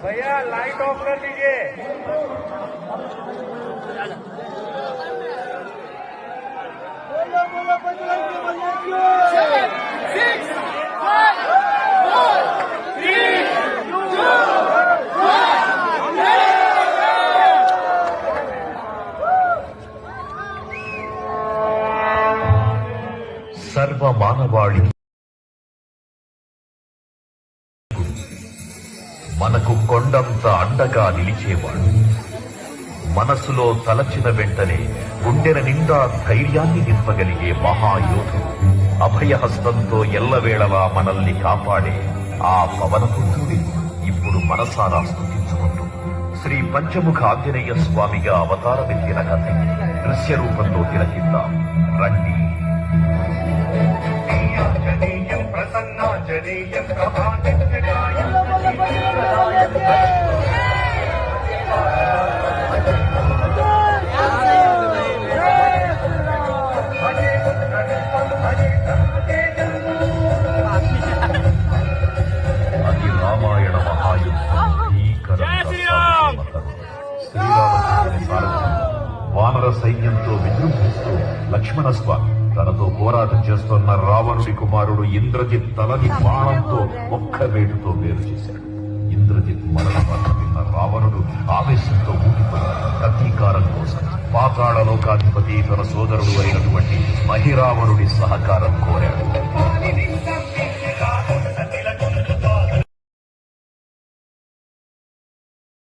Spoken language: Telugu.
भैया लाइट ऑफ कर दीजिए। సర్వ మానవాళికి మనకు కొండంత అండగా నిలిచేవాడు. మనసులో తలచిన వెంటనే గుండెల నిండా ధైర్యాన్ని నింపగలిగే మహాయోధుడు. అభయహస్తంతో ఎల్లవేళలా మనల్ని కాపాడే ఆ పవనపుత్రుడి ఇప్పుడు మనసారా స్తుతించుకుంటూ శ్రీ పంచముఖ ఆంజనేయ స్వామిగా అవతారమెత్తిన కథ దృశ్య రూపంలో తిలకిద్దాం రండి. ప్రసన్నాంజనేయం అది రామాయణ మహాయుద్ధం. శ్రీరామచంద్రుని సారథ్యం వానర సైన్యంతో విజృంభిస్తూ లక్ష్మణస్వామి తనతో పోరాటం చేస్తున్న రావణుడి కుమారుడు ఇంద్రజిత్ తలని బాణంతో ఒక్క వేటుతో వేరు చేశాడు. ఇంద్రజిత్ మరణ వార్త విన్న రావణుడు ఆవేశంతో ఊగిపోయాడు. ప్రతీకారం కోసం పాతాళ లోకాధిపతి తన సోదరుడు అయినటువంటి మహిరావణుడి సహకారం కోరాడు.